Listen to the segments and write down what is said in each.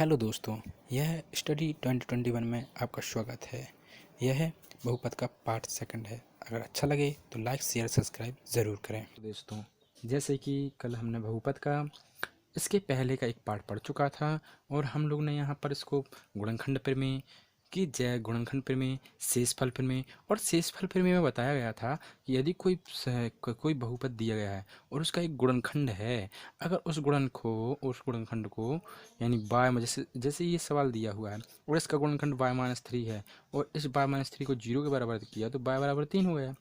Hello दोस्तों, यह study 2021 में आपका स्वागत है। यह बहुपद का पार्ट सेकंड है। अगर अच्छा लगे तो लाइक शेयर सब्सक्राइब ज़रूर करें। दोस्तों, जैसे कि कल हमने बहुपद का इसके पहले का एक पार्ट पढ़ चुका था और हम लोग ने यहाँ पर इसको गुणनखंड प्रमेय की जय गुणनखंड प्रमेय, शेषफल प्रमेय और शेषफल प्रमेय में बताया गया था कि यदि कोई बहुपद दिया गया है और उसका एक गुणनखंड है, अगर उस गुणनखंड को यानी y में जैसे जैसे ये सवाल दिया हुआ है और इसका गुणनखंड y-3 है और इस y-3 को 0 के बराबर किया तो y बराबर 3 हो गया।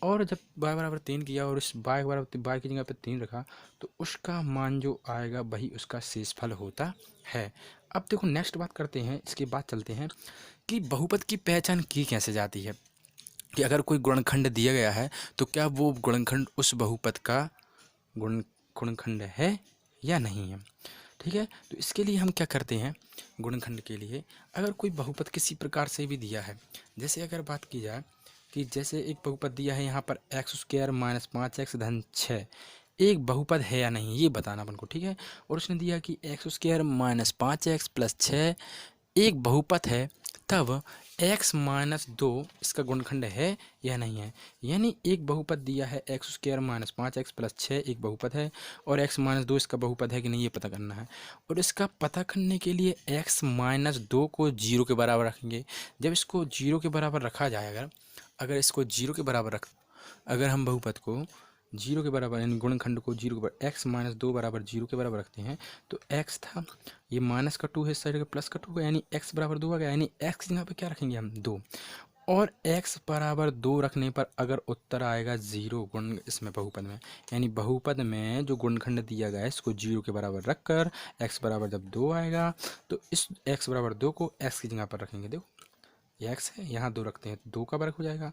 और जब y बराबर 3 किया और इस y बराबर y की जगह पे 3 रखा तो उसका मान जो आएगा वही उसका शेषफल होता है। अब देखो नेक्स्ट बात करते हैं, इसके बाद चलते हैं कि बहुपद की पहचान की कैसे जाती है। कि अगर कोई गुणनखंड दिया गया है तो क्या वो गुणनखंड उस बहुपद का गुणनखंड है या नहीं है। ठीक है, तो इसके लिए हम क्या करते हैं, गुणनखंड के लिए अगर कोई बहुपद किसी प्रकार से भी दिया है, जैसे अगर बात की जाए कि जैसे एक बहुपद दिया है यहाँ पर x² - 5x धन 6, एक बहुपद है या नहीं ये बताना अपन को। ठीक है, और उसने दिया कि x² - 5x + 6 एक बहुपद है, तब x - 2 इसका गुणनखंड है या नहीं है। यानी एक बहुपद दिया है x² - 5x + 6 एक बहुपद है और x - 2 इसका बहुपद है कि नहीं ये पता करना है। और इसका पता करने के लिए x - 2 को 0 के बराबर रखेंगे। जब इसको 0 के बराबर रखा जाए, अगर इसको 0 के बराबर अगर हम बहुपद को 0 के बराबर यानी गुणनखंड को 0 के बराबर x - 2 बराबर 0 के बराबर रखते हैं तो x था, ये माइनस का 2 है, इस साइड का प्लस का 2 है, यानी x बराबर 2 आ गया। यानी x यहाँ पे क्या रखेंगे हम 2, और x बराबर 2 रखने पर अगर उत्तर आएगा 0 गुण इसमें बहुपद में, यानी बहुपद में जो गुणनखंड दिया गया है इसको 0 के बराबर रखकर x बराबर जब 2 आएगा तो इस x बराबर 2 को x की जगह पर रखेंगे। देखो ये x है, यहाँ 2 रखते हैं तो 2 का वर्ग हो जाएगा।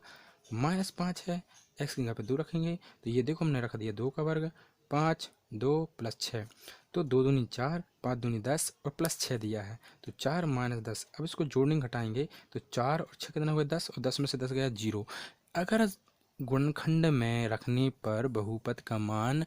-5 है, x की जगह पे 2 रखेंगे तो ये देखो हमने रख दिया 2 का वर्ग, 5 2 + 6 तो 2 दूनी 4, 5 दूनी 10 और +6 दिया है तो 4 - 10। अब इसको जोड़ने घटाएंगे तो 4 और 6 कितना हुआ 10 और 10 में से 10 गया 0। अगर गुणनखंड में रखने पर बहुपद का मान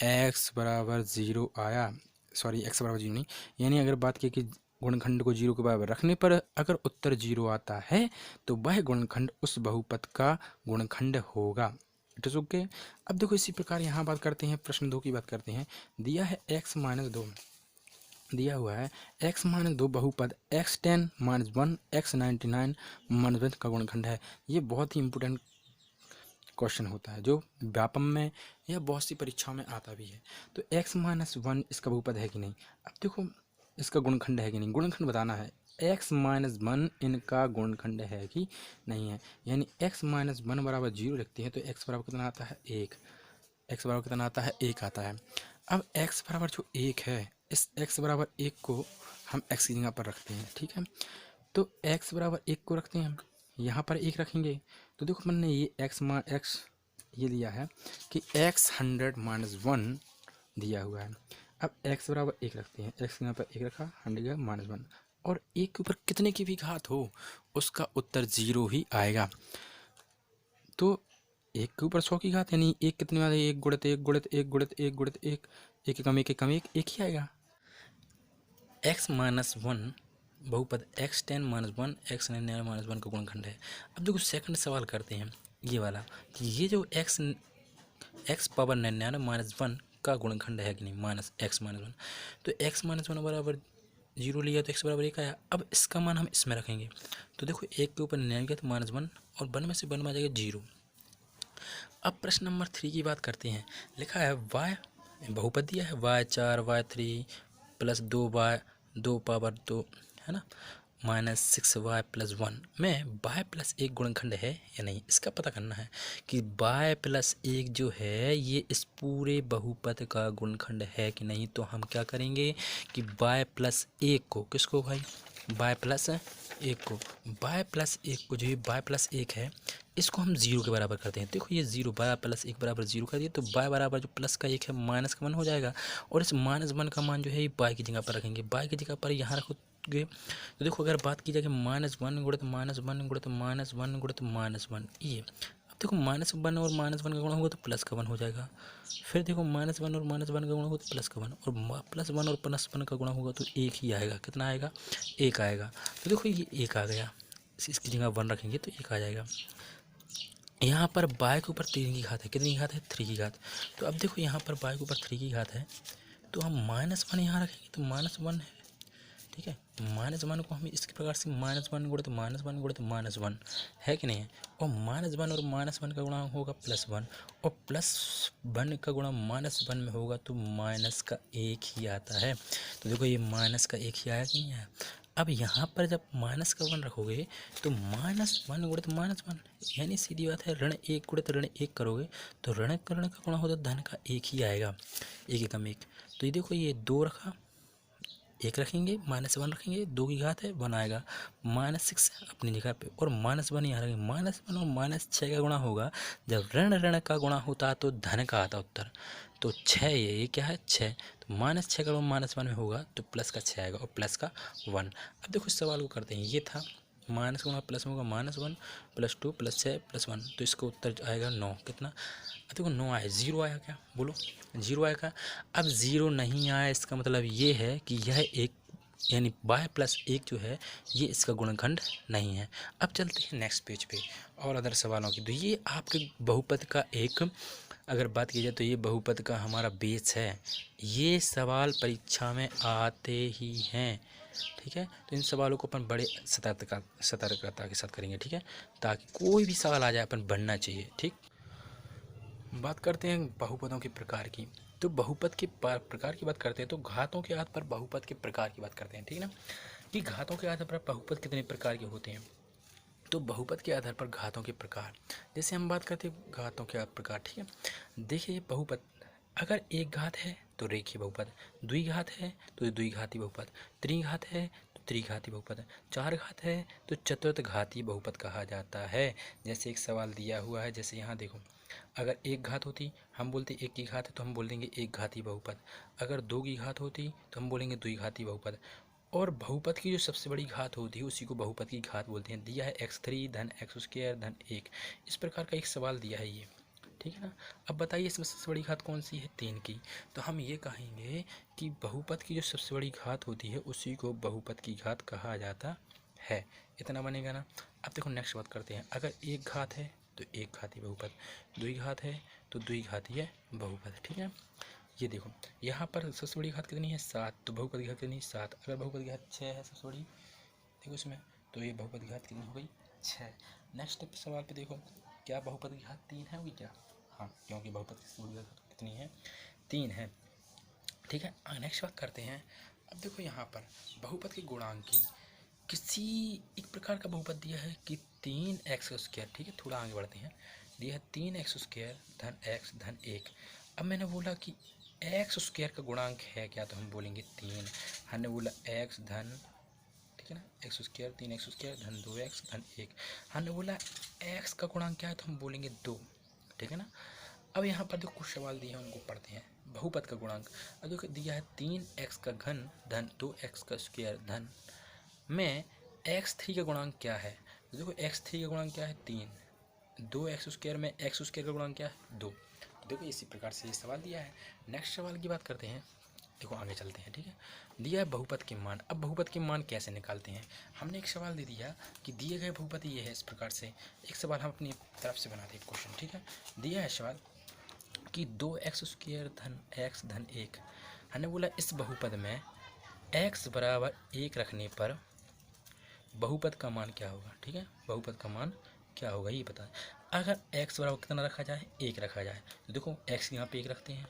x बराबर 0 आया, सॉरी x बराबर 0 नहीं, यानी अगर बात की कि गुणनखंड को 0 के बराबर रखने पर अगर उत्तर 0 आता है तो वह गुणनखंड उस बहुपद का गुणनखंड होगा। It is okay. अब देखो इसी प्रकार यहाँ बात करते हैं, प्रश्न 2 की बात करते हैं। दिया है x - 2, दिया हुआ है x - 2 बहुपद x10 - 1 x99 - 1 का गुणनखंड है। ये बहुत ही इंपॉर्टेंट क्वेश्चन होता है जो व्यापम में या बहुत सी परीक्षाओं में आता भी है। तो x - 1 इसका बहुपद है कि नहीं। अब देखो इसका गुणनखंड है कि नहीं, गुणनखंड बताना है। x - 1 इनका गुणनखंड है कि नहीं है, यानी x - 1 बराबर 0 लिखते हैं तो x बराबर कितना आता है 1, x बराबर कितना आता है 1 आता है। अब x बराबर जो 1 है, इस x बराबर 1 को हम x की जगह पर रखते हैं। ठीक है, तो x बराबर 1 को रखते हैं, यहाँ पर 1 रखेंगे तो देखो मैंने ये x ये दिया है कि x 100 - 1 दिया हुआ है। अब x बराबर 1 रखते हैं, x यहाँ पर 1 रखा, 100 - 1 और 1 के ऊपर कितने की भी घात हो उसका उत्तर 0 ही आएगा। तो 1 के ऊपर 100 की घात यानी 1 कितने में 1 गुणित 1 गुणित 1 गुणित 1 गुणित 1, 1 कम 1 कम 1 1 ही आएगा। x - 1 बहुपद x10 - 1 x99 - 1 का गुणनखंड है। अब देखो सेकंड सवाल करते हैं ये वाला कि ये जो x पावर 99 - 1 का गुणनखंड है कि नहीं, -x - 1। तो x - 1 बराबर 0 लिया तो x बराबर 1 आया। अब इसका मान हम इसमें रखेंगे तो देखो 1 के ऊपर 99 गया तो -1 और 1 में से 1 में आ जाएगा 0। अब प्रश्न नंबर 3 की बात करते हैं। लिखा है y बहुपद दिया है y4 y3 + 2y 2 पावर 2 है ना -6y + 1 में y + 1 गुणनखंड है या नहीं, इसका पता करना है कि y + 1 जो है ये इस पूरे बहुपद का गुणनखंड है कि नहीं। तो हम क्या करेंगे कि y + 1 को किसको भाई y + 1 को जो ये y + 1 है इसको हम 0 के बराबर करते हैं। देखो ये 0 y + 1 बराबर 0 कर दिया तो y बराबर जो प्लस का 1 है माइनस का 1 हो जाएगा और इस -1 का मान जो है ये y की जगह पर रखेंगे, y की जगह पर यहाँ रखोगे तो देखो अगर बात की जाए कि -1 गुणित -1 गुणित -1 गुणित -1 ये। अब देखो -1 और -1 का गुणा होगा तो प्लस का 1 हो जाएगा। फिर देखो -1 और -1 का गुणा होगा तो प्लस का 1, और +1 और +1 का गुणा होगा तो 1 ही आएगा। कितना आएगा? 1 आएगा। तो देखो ये 1 आ गया, इसकी जगह 1 रखेंगे तो 1 आ जाएगा। यहाँ पर बाय के ऊपर 3 की घात है, कितनी घात है? 3 की घात। तो अब देखो यहाँ पर बाय के ऊपर 3 की घात है, तो हम -1 यहाँ रखेंगे तो -1 है, ठीक है। -1 को हम इस प्रकार से -1 गुणे तो -1 गुणे तो -1 है कि नहीं है। और -1 और -1 का गुणा होगा +1, और +1 का गुणा -1 में होगा तो माइनस का 1 ही आता है। तो देखो ये माइनस का 1 ही आया कि नहीं आया। अब यहाँ पर जब माइनस का 1 रखोगे तो -1 गुणे तो -1, यानी सीधी बात है ऋण 1 गुणे तो ऋण 1 करोगे तो ऋण का गुणा हो तो धन का 1 ही आएगा, 1 एकम 1। तो ये देखो ये 2 रखा, 1 रखेंगे, -1 रखेंगे, 2 की घात है 1 आएगा, -6 अपनी जगह पे, और -1 यहाँ रखेंगे। -1 और -6 का गुणा होगा, जब ऋण का गुणा होता तो धन का आता उत्तर, तो 6 ये क्या है 6, तो -6 का गुणा -1 में होगा तो प्लस का 6 आएगा और प्लस का 1। अब देखो इस सवाल को करते हैं, ये था माइनस गुणा प्लस में होगा -1 +2 +6 +1, तो इसका उत्तर आएगा 9। कितना? देखो 9 आया, 0 आया क्या? बोलो 0 आया क्या? अब 0 नहीं आया इसका मतलब ये है कि यह एक यानी बाय +1 जो है ये इसका गुणनखंड नहीं है। अब चलते हैं नेक्स्ट पेज पे और अदर सवालों की। तो ये आपके बहुपद का एक, अगर बात की जाए तो ये बहुपद का हमारा बेस है। ये सवाल परीक्षा में आते ही हैं, ठीक है। तो इन सवालों को अपन बड़े सतर्कता के साथ करेंगे, ठीक है, ताकि कोई भी सवाल आ जाए अपन बढ़ना चाहिए, ठीक। बात करते हैं बहुपदों के प्रकार की। तो बहुपद के प्रकार की बात करते हैं तो घातों के आधार पर बहुपद के प्रकार की बात करते हैं, ठीक है ना, कि घातों के आधार पर बहुपद कितने प्रकार के होते हैं। तो बहुपद के आधार पर घातों के प्रकार, जैसे हम बात करते हैं घातों के प्रकार, ठीक है। देखिए बहुपद, अगर एक घात है तो रेखीय बहुपद, द्विघात है तो द्विघाती बहुपद, त्रिघात है तो त्रिघाती बहुपद, चार घात है तो चतुर्थ घाती बहुपद कहा जाता है। जैसे एक सवाल दिया हुआ है, जैसे यहाँ देखो, अगर एक घात होती हम बोलते एक की घात है तो हम बोल देंगे एक घाती बहुपद, अगर 2 की घात होती तो हम बोलेंगे द्विघाती बहुपद, और बहुपद की जो सबसे बड़ी घात होती है उसी को बहुपद की घात बोलते हैं। दिया है x3 धन x² धन 1, इस प्रकार का एक सवाल दिया है ये, ठीक है ना। अब बताइए इसमें सबसे बड़ी घात कौन सी है? 3 की। तो हम ये कहेंगे कि बहुपद की जो सबसे बड़ी घात होती है उसी को बहुपद की घात कहा जाता है। इतना बनेगा ना। अब देखो नेक्स्ट बात करते हैं, अगर एक घात है तो एक घाती बहुपद, द्विघात है तो द्विघातीय बहुपद, ठीक है। ये देखो यहाँ पर सबसे बड़ी घात कितनी है? 7, तो बहुपद की घात कितनी? 7। अगर बहुपद की घात 6 है सबसे बड़ी, देखो इसमें, तो ये बहुपद की घात कितनी हो गई? 6। नेक्स्ट सवाल पे देखो, क्या बहुपद की घात 3 है हुई क्या? हाँ, क्योंकि बहुपद की सबसे बड़ी घात कितनी है? 3 है, ठीक है। नेक्स्ट बात करते हैं, अब देखो यहाँ पर बहुपद के गुणांक की, किसी एक प्रकार का बहुपद दिया है कि 3x², ठीक है, थोड़ा आगे बढ़ते हैं। दिया है 3x² धन x धन 1। अब मैंने बोला कि x² का गुणांक है क्या, तो हम बोलेंगे 3। हमने बोला x धन, ठीक है ना, x² 3x² धन 2x धन 1। हमने बोला x का गुणांक क्या है, तो हम बोलेंगे 2, ठीक है ना। अब यहाँ पर जो कुछ सवाल दिए हैं उनको पढ़ते हैं। बहुपद का गुणांक, अब देखो दिया है 3x का घन धन 2x का स्क्वायर धन में x3 का गुणांक क्या है। तो देखो x3 का गुणांक क्या है? 3। 2x² में x² का गुणांक क्या है? 2। देखो इसी प्रकार से ये सवाल दिया है। नेक्स्ट सवाल की बात करते हैं, देखो आगे चलते हैं, ठीक है। दिया है बहुपद के मान। अब बहुपद के मान कैसे निकालते हैं? हमने एक सवाल दे दिया कि दिए गए बहुपद ये है, इस प्रकार से एक सवाल हम अपनी तरफ से बनाते हैं क्वेश्चन, ठीक है। दिया है सवाल कि 2x² धन x धन 1। हमने बोला इस बहुपद में x बराबर 1 रखने पर बहुपद का मान क्या होगा, ठीक है। बहुपद का मान क्या होगा ये पता है। अगर x बराबर कितना रखा जाए? 1 रखा जाए, तो देखो x यहाँ पे 1 रखते हैं,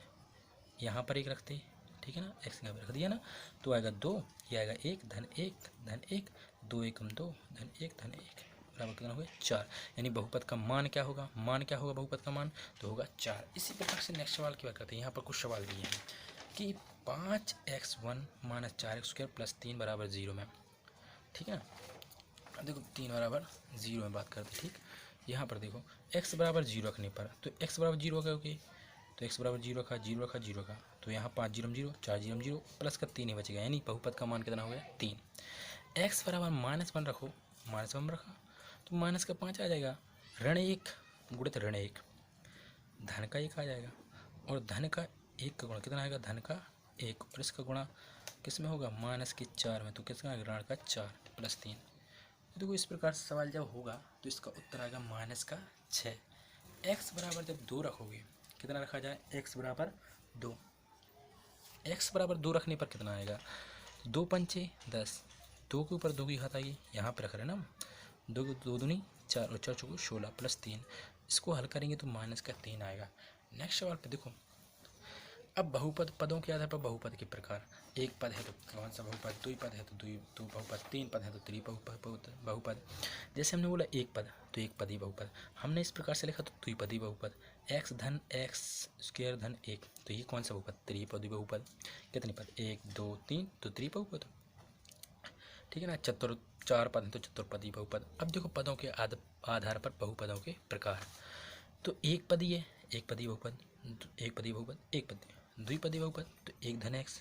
यहाँ पर 1 रखते हैं, ठीक है ना, x यहाँ पे रख दिया ना, तो आएगा 2, ये आएगा 1 धन 1 धन 1, 2 एकम 2 धन 1 धन 1 बराबर कितना हो गया? 4। यानी बहुपद का मान क्या होगा? मान क्या होगा बहुपद का मान? तो होगा 4। इसी प्रकार से नेक्स्ट सवाल की बात करते हैं। यहाँ पर कुछ सवाल दिए हैं कि 5x1 - 4x² + 3 बराबर 0 में, ठीक है ना। देखो 3 बराबर 0 में बात करते, ठीक। यहाँ पर देखो x बराबर 0 रखने पर, तो x बराबर 0 का ओके, तो x बराबर 0 रखा, 0 रखा, 0 का, तो यहाँ 5 0 0 4 0 0 प्लस का 3 ही बचेगा, यानी बहुपद का मान कितना हो गया? 3। x बराबर -1 रखो, -1 रखा तो माइनस का 5 आ जाएगा, ऋण 1 गुणित ऋण 1, धन का 1 आ जाएगा, और धन का 1 का गुणा कितना आएगा, धन का 1, और इसका गुणा किस में होगा, माइनस के 4 में, तो कितना आएगा, ऋण का 4 प्लस 3। तो देखो इस प्रकार से सवाल जब होगा तो इसका उत्तर आएगा माइनस का 6। x बराबर जब 2 रखोगे, कितना रखा जाए, x बराबर 2, x बराबर 2 रखने पर कितना आएगा, 2 पंचे 10, 2 के ऊपर 2 की घात आएगी, यहाँ पर रख रहे हैं ना, 2 दूनी 4 और 4 चौको 16 प्लस 3, इसको हल करेंगे तो माइनस का 3 आएगा। नेक्स्ट सवाल पे देखो, अब बहुपद, पदों के आधार पर बहुपद के प्रकार, एक पद है तो कौन सा बहुपद, दुई पद है तो दुई बहुपद, तीन पद है तो बहुपद। जैसे हमने बोला एक पद तो एक पदी बहुपद, हमने इस प्रकार से लिखा तो द्विपदी बहुपद, x धन x स्क्वायर धन 1, तो ये कौन सा बहुपद, त्रिपदी बहुपद। कितने पद, 1 2 3, तो त्रिबहुपद, ठीक है ना। चार पद है तो चतुर्पदी बहुपद। अब देखो पदों के आधार पर बहुपदों के प्रकार, तो एक पदी है, एक पदी बहुपद, एक पदी बहुपद, एक पदी द्विपदी बहुपद, तो एक धन x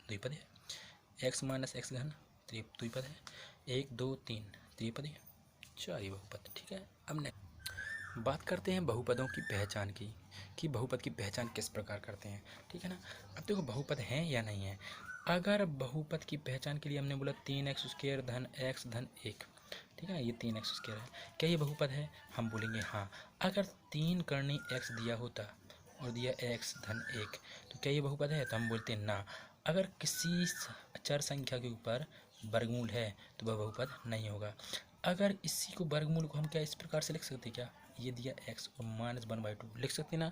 द्विपद है, x माइनस एक्स घन द्विपद है, 1 2 3 त्रिपदी, 4 बहुपद, ठीक है। अब नेक्स्ट बात करते हैं बहुपदों की पहचान की, कि बहुपद की पहचान किस प्रकार करते हैं, ठीक है ना। अब देखो बहुपद हैं या नहीं है। अगर बहुपद की पहचान के लिए हमने बोला 3x स्क्वायर धन x धन 1, ठीक है ना, ये 3x स्क्वायर है, क्या ये बहुपद है, हम बोलेंगे हाँ। अगर 3 करनी x दिया होता और दिया x धन 1, तो क्या ये बहुपद है, तो हम बोलते हैं ना। अगर किसी चर संख्या के ऊपर वर्गमूल है तो वह बहुपद नहीं होगा। अगर इसी को वर्गमूल को हम क्या इस प्रकार से लिख सकते, क्या ये दिया x और -1/2 लिख सकते ना,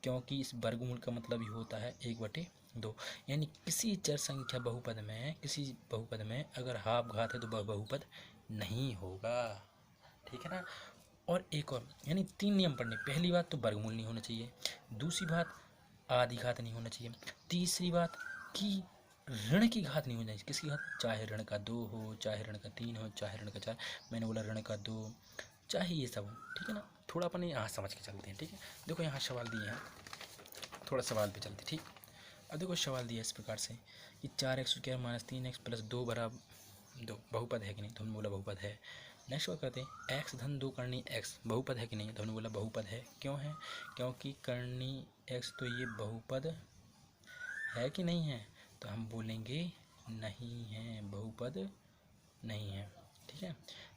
क्योंकि इस वर्गमूल का मतलब ही होता है 1/2, यानी किसी चर संख्या बहुपद में, किसी बहुपद में अगर हाफ घात है तो वह बहुपद नहीं होगा, ठीक है ना। और एक और, यानी 3 नियम पढ़ने, पहली बात तो वर्गमूल नहीं होना चाहिए, दूसरी बात आधी घात नहीं होना चाहिए, तीसरी बात कि ऋण की घात नहीं होनी चाहिए, किसकी घात, चाहे ऋण का 2 हो, चाहे ऋण का 3 हो, चाहे ऋण का 4, मैंने बोला ऋण का 2, चाहे ये सब हो, ठीक है ना। थोड़ा अपन यहाँ समझ के चलते हैं, ठीक है। देखो यहाँ सवाल दिए हैं, थोड़ा सवाल पे चलते, ठीक। अब देखो सवाल दिया इस प्रकार से कि 4x square minus 3x plus 2 बराबर 2 बहुपद है कि नहीं, तो हमने बोला बहुपद है। नेक्स्ट बात करते हैं, x धन 2 करनी x बहुपद है कि नहीं, तो हमने बोला बहुपद है। क्यों है, क्योंकि करनी x, तो ये बहुपद है कि नहीं है, तो हम बोलेंगे नहीं है, बहुपद नहीं है, ठीक है।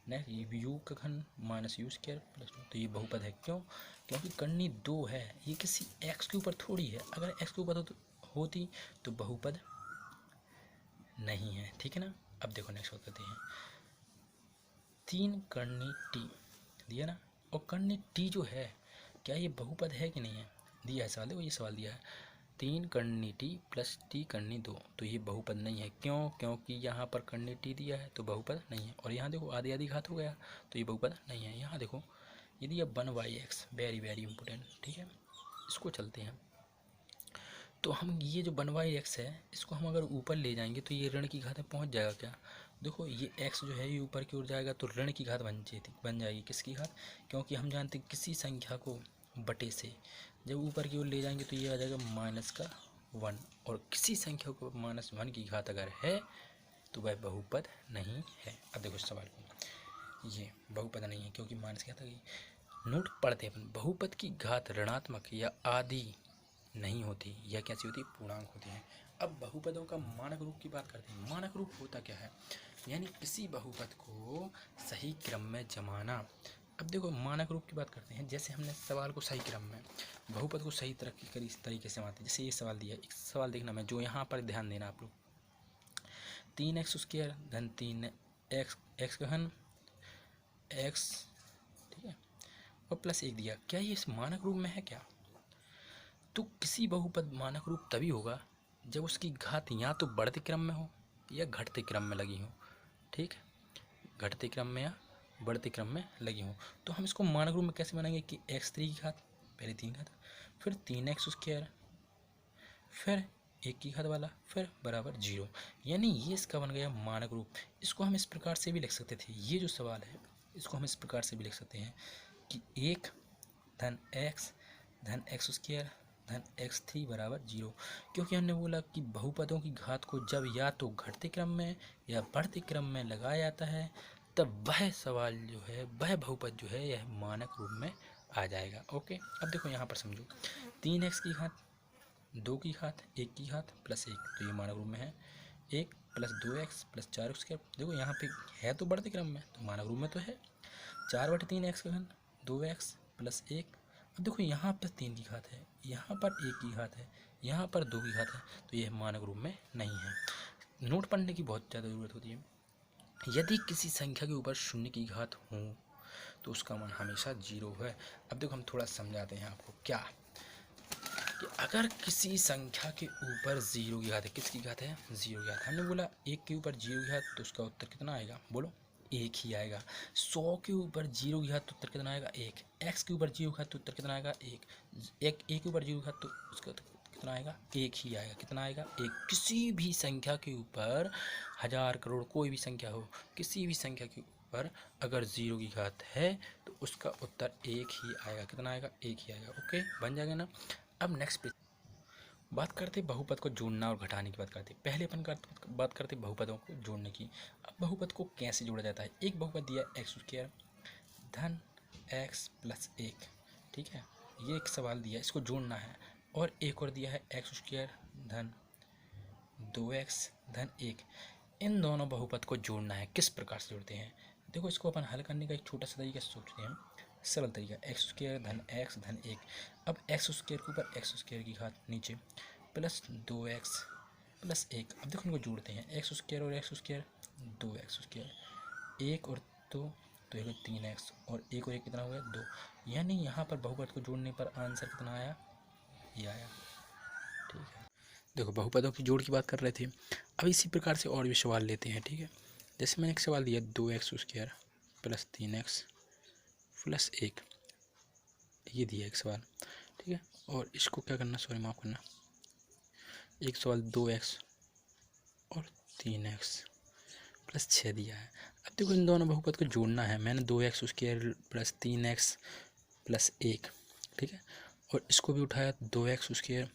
नेक्स्ट यू का घन माइनस यू स्क्वायर प्लस 2, तो ये बहुपद है। क्यों, क्योंकि करनी 2 है, ये किसी x के ऊपर थोड़ी है, अगर x के ऊपर होती तो बहुपद नहीं है, ठीक है ना। अब देखो नेक्स्ट बात करते हैं, 3 करनी t दिया ना, और करनी t जो है क्या ये बहुपद है कि नहीं है, दिया है सवाल, देखो ये सवाल दिया है 3 करनी t प्लस t करनी 2, तो ये बहुपद नहीं है। क्यों, क्योंकि यहाँ पर करनी t दिया है तो बहुपद नहीं है, और यहाँ देखो आधी आधी घात हो गया तो ये बहुपद नहीं है। यहाँ देखो ये दिया 1/x, वेरी वेरी इंपॉर्टेंट, ठीक है। इसको चलते हैं, तो हम ये जो 1/x है इसको हम अगर ऊपर ले जाएंगे तो ये ऋण की घात में पहुँच जाएगा क्या, देखो ये x जो है ये ऊपर की ओर जाएगा तो ऋण की घात बन जाएगी, किसकी घात, क्योंकि हम जानते हैं किसी संख्या को बटे से जब ऊपर की ओर ले जाएंगे तो ये आ जाएगा -1, और किसी संख्या को -1 की घात अगर है तो वह बहुपद नहीं है। अब देखो सवाल को, ये बहुपद नहीं है क्योंकि माइनस की घात आ गई। नोट पढ़ते हैं अपन, बहुपद की घात ऋणात्मक या आदि नहीं होती, यह कैसी होती, पूर्णांक होती है। अब बहुपदों का मानक रूप की बात करते हैं। मानक रूप होता क्या है, यानी किसी बहुपद को सही क्रम में जमाना। अब देखो मानक रूप की बात करते हैं, जैसे हमने सवाल को सही क्रम में, बहुपद को सही तरीके से मानते हैं। जैसे ये सवाल दिया, एक सवाल देखना मैं, जो यहाँ पर ध्यान देना आप लोग, 3x स्क्वायर धन 3x x का घन x, ठीक है, और प्लस 1 दिया, क्या ये इस मानक रूप में है क्या, तो किसी बहुपद मानक रूप तभी होगा जब उसकी घात या तो बढ़ते क्रम में हो या घटते क्रम में लगी हो, ठीक, घटते क्रम में या बढ़ते क्रम में लगी हो। तो हम इसको मानक रूप में कैसे बनाएंगे कि x3 की घात, पहले 3 घात, फिर 3x स्क्वायर, फिर 1 की घात वाला, फिर बराबर 0, यानी ये इसका बन गया मानक रूप। इसको हम इस प्रकार से भी लिख सकते थे, ये जो सवाल है इसको हम इस प्रकार से भी लिख सकते हैं कि 1 धन x स्क्वायर धन x3 बराबर 0, क्योंकि हमने बोला कि बहुपदों की घात को जब या तो घटते क्रम में या बढ़ते क्रम में लगाया जाता है तब वह सवाल जो है, वह बहुपद जो है, यह मानक रूप में आ जाएगा। ओके, अब देखो यहाँ पर समझो 3x की घात 2 की घात 1 की घात प्लस 1, तो ये मानक रूप में है 1 प्लस 2x प्लस 4x²। देखो यहाँ पे है तो बढ़ते क्रम में, तो मानक रूप में तो है 4/3x का घन 2x प्लस 1। अब देखो यहाँ पर 3 की घात है, यहाँ पर 1 की घात है, यहाँ पर 2 की घात है, तो ये मानक रूप में नहीं है। नोट पढ़ने की बहुत ज़्यादा ज़रूरत होती है। यदि किसी संख्या के ऊपर शून्य की घात हो तो उसका मान हमेशा 0 है। अब देखो हम थोड़ा समझाते हैं आपको क्या, कि अगर किसी संख्या के ऊपर 0 की घात है, किसकी घात है 0 की घात, हमने बोला 1 के ऊपर 0 की घात, तो उसका उत्तर कितना आएगा, बोलो 1 ही आएगा। 100 के ऊपर 0 की घात तो उत्तर कितना आएगा 1। x के ऊपर 0 की घात तो उत्तर कितना आएगा 1। एक के ऊपर 0 की घात तो उसका कितना आएगा 1 ही आएगा। कितना आएगा 1। किसी भी संख्या के ऊपर 1000 करोड़ कोई भी संख्या हो, किसी भी संख्या के ऊपर अगर 0 की घात है तो उसका उत्तर 1 ही आएगा। कितना आएगा 1 ही आएगा। ओके, बन जाएगा ना। अब नेक्स्ट पे बात करते बहुपद को जोड़ना और घटाने की बात करते। पहले अपन बात करते बहुपदों को जोड़ने की। अब बहुपद को कैसे जोड़ा जाता है। एक बहुपद दिया x² धन x प्लस 1, ठीक है, ये एक सवाल दिया, इसको जोड़ना है। और एक और दिया है x² धन 2x धन 1। इन दोनों बहुपद को जोड़ना है। किस प्रकार से जोड़ते हैं, देखो इसको अपन हल करने का एक छोटा सा तरीका सोचते हैं, सरल तरीका, x² धन x धन 1। अब x² के ऊपर x² की घात नीचे प्लस 2x प्लस 1। अब देखो इनको जोड़ते हैं, x² और x², 2x², 1 और 2 तो ये 3x, और 1 और 1 कितना हो गया 2। यानी यहाँ पर बहुपद को जोड़ने पर आंसर कितना आया, ये आया। ठीक है, देखो बहुपदों की जोड़ की बात कर रहे थे। अब इसी प्रकार से और भी सवाल लेते हैं, ठीक है। जैसे मैंने एक सवाल दिया 2x² प्लस 3x प्लस 1, ये दिया एक सवाल, ठीक है। और इसको क्या करना, सॉरी माफ़ करना, एक सवाल 2x और 3x प्लस 6 दिया है। अब देखो इन दोनों बहुपद को जोड़ना है। मैंने 2x² प्लस 3x प्लस 1, ठीक है, और इसको भी उठाया 2x²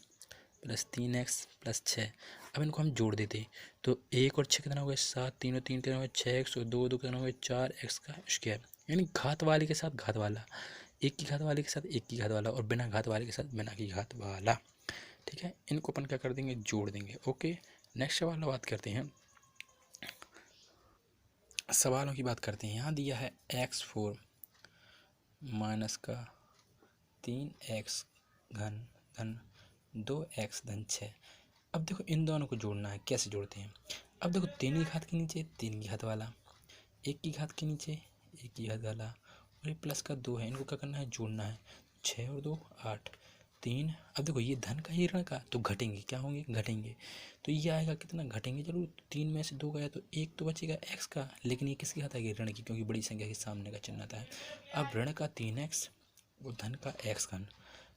प्लस 3x प्लस 6। अब इनको हम जोड़ देते, तो 1 और 6 कितना हो गया 7, 3 और 3 कितना हो गया 6x, और 2 2 कितना हो गया 4x का स्क्वायर। यानी घात वाले के साथ घात वाला, एक की घात वाले के साथ एक की घात वाला, और बिना घात वाले के साथ बिना की घात वाला, ठीक है। इनको अपन क्या कर देंगे, जोड़ देंगे। ओके, नेक्स्ट सवाल बात करते हैं, सवालों की बात करते हैं। यहाँ दिया है x4 माइनस का 3x घन धन 2x धन 6। अब देखो इन दोनों को जोड़ना है। कैसे जोड़ते हैं, अब देखो 3 की घात के नीचे 3 की घात वाला, 1 की घात के नीचे 1 की घात वाला, और ये प्लस का 2 है, इनको क्या करना है, जोड़ना है। 6 और 2 8, 3। अब देखो ये धन का, ये ऋण का, तो घटेंगे, क्या होंगे, घटेंगे। तो ये आएगा कितना, घटेंगे। चलो 3 में से 2 गया तो 1 तो बचेगा x का, लेकिन ये किसकी घात आएगी, ऋण की, क्योंकि बड़ी संख्या के सामने का चिन्ह आता है। अब ऋण का 3x और धन का x घन,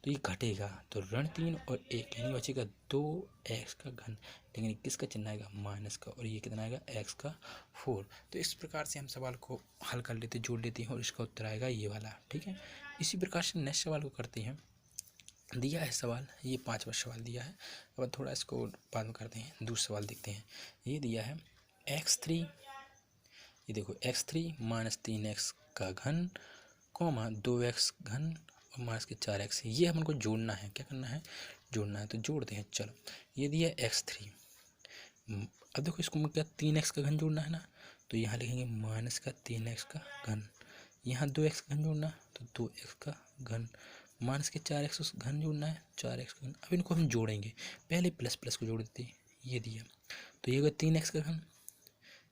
तो ये घटेगा, तो ऋण 3 और 1 यानी बचेगा 2x का घन, लेकिन किसका चिन्ह आएगा, माइनस का, और ये कितना आएगा x का 4। तो इस प्रकार से हम सवाल को हल कर लेते, जोड़ लेते हैं, और इसका उत्तर आएगा ये वाला, ठीक है। इसी प्रकार से नेक्स्ट सवाल को करते हैं। दिया है सवाल, ये 5वां सवाल दिया है। अब थोड़ा इसको बाद में करते हैं, दूसरा सवाल देखते हैं। ये दिया है x3, ये देखो x3 माइनस 3x का घन कॉमा 2x घन और माइनस के 4x। ये हमको जोड़ना है, क्या करना है, जोड़ना है, तो जोड़ते हैं। चलो ये दिया x3, अब देखो इसको क्या 3x का घन जोड़ना है ना, तो यहाँ लिखेंगे माइनस का 3x का घन, यहाँ 2x का घन जोड़ना, तो 2x का घन, माइनस के 4x घन जोड़ना है, 4x का घन। अब इनको हम जोड़ेंगे, पहले प्लस प्लस को जोड़ देते, ये दिया, तो ये होगा 3x का घन,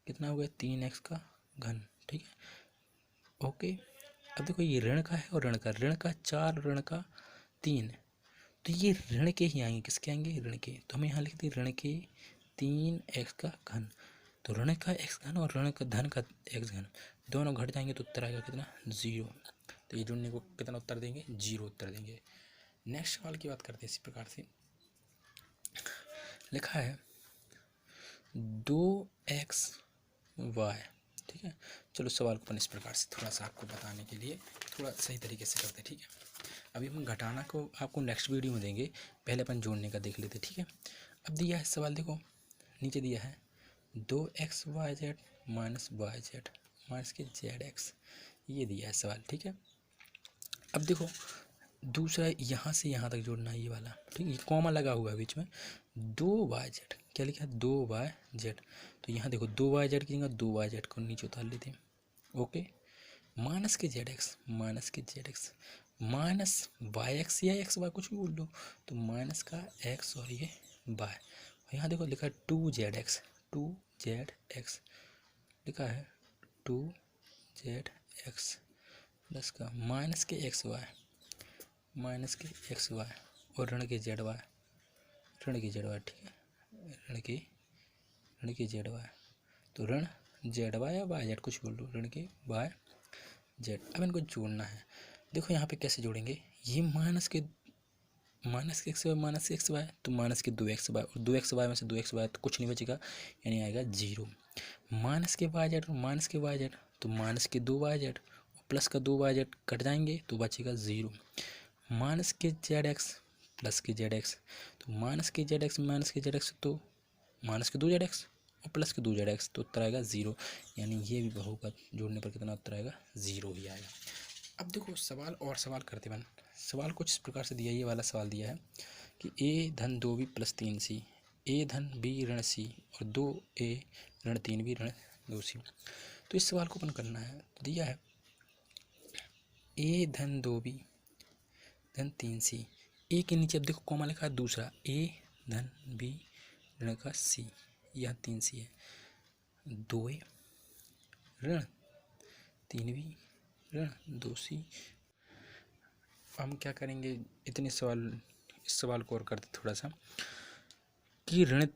कितना हो गया 3x का घन, ठीक है। ओके, अब देखो ये ऋण का है और ऋण का, ऋण का 4 ऋण का 3, तो ये ऋण के ही आएंगे, किसके आएंगे, ऋण के। तो हमें यहाँ लिखते हैं ऋण के 3x का घन, तो ऋण का x घन और ऋण का धन का x घन दोनों घट जाएंगे, तो उत्तर आएगा कितना 0। तो ये जुड़ने को कितना उत्तर देंगे, 0 उत्तर देंगे। नेक्स्ट सवाल की बात करते हैं। इसी प्रकार से लिखा है 2xy, ठीक है। चलो सवाल को अपन इस प्रकार से थोड़ा सा आपको बताने के लिए थोड़ा सही तरीके से करते, ठीक है। अभी हम घटाना को आपको नेक्स्ट वीडियो में देंगे, पहले अपन जोड़ने का देख लेते, ठीक है। अब दिया है सवाल, देखो नीचे दिया है 2xyz माइनस yz माइनस के zx, ये दिया है सवाल, ठीक है। अब देखो दूसरा यहाँ से यहाँ तक जोड़ना है ये वाला, ठीक है, ये कॉमा लगा हुआ है बीच में, 2yz, क्या लिखा है 2yz, तो यहाँ देखो 2yz की जगह 2yz को नीचे उतार लेते हैं, ओके। माइनस के zx, माइनस के zx, माइनस वाई एक्स या एक्स वाई कुछ भी बोल लो, तो माइनस का x और ये y, यहाँ देखो लिखा है 2zx, 2zx लिखा है 2zx प्लस का माइनस के एक्स वाई, माइनस के एक्स वाई और ऋण के जेड वाई, ऋण की जेड वाई, ठीक है, ऋण की जेड वाई, तो ऋण जेड वाई या वाई जेड कुछ बोल लो, ऋण के वाई जेड। अब इनको जोड़ना है, देखो यहाँ पे कैसे जोड़ेंगे, ये माइनस के एक्स वाई, माइनस के एक्स वाई, तो माइनस के 2x वाई और 2x वाई में से 2x वाई तो कुछ नहीं बचेगा, यानी आएगा 0। माइनस के वाई जेड और माइनस के वाई जेड, तो माइनस के 2yz और प्लस का 2yz कट जाएंगे तो बचेगा 0। माइनस के zx प्लस के zx, तो माइनस के zx माइनस के zx, तो माइनस के 2zx और प्लस के 2zx, तो उत्तर आएगा 0, यानी ये भी बहुपद जोड़ने पर कितना उत्तर आएगा 0 ही आएगा। अब देखो सवाल और सवाल करते बन, सवाल कुछ इस प्रकार से दिया, ये वाला सवाल दिया है कि a धन 2b प्लस 3c, a धन b ऋण c और 2a ऋण 3b ऋण 2c, तो इस सवाल को अपन करना है, तो दिया है a धन 2b धन 3c, a के नीचे अब देखो कॉमा लिखा है दूसरा, a धन b ऋण का c, यह 3c है, 2a ऋण 3b ऋण 2c। हम क्या करेंगे, इतने सवाल, इस सवाल को और करते थोड़ा सा कि ऋण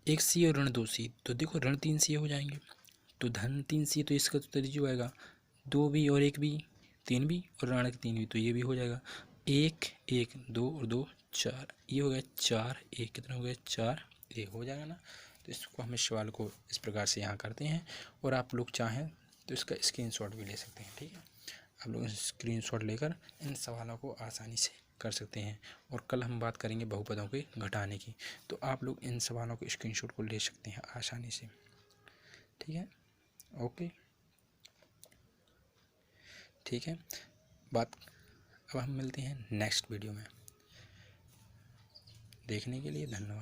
1c और ऋण 2c, तो देखो ऋण 3c हो जाएंगे, तो धन 3c, तो इसका तो जो आएगा 2b और 1b 3b और ऋण 3b, तो ये भी हो जाएगा 1 1 2 और 2 4, ये हो गया 4 1, कितना हो गया 4 ये हो जाएगा ना। तो इसको हम इस सवाल को इस प्रकार से यहाँ करते हैं, और आप लोग चाहें तो इसका स्क्रीनशॉट भी ले सकते हैं, ठीक है, आप लोग स्क्रीनशॉट लेकर इन सवालों को आसानी से कर सकते हैं। और कल हम बात करेंगे बहुपदों के घटाने की, तो आप लोग इन सवालों के स्क्रीनशॉट को ले सकते हैं आसानी से, ठीक है, ओके, ठीक है। बात अब हम मिलते हैं नेक्स्ट वीडियो में, देखने के लिए धन्यवाद।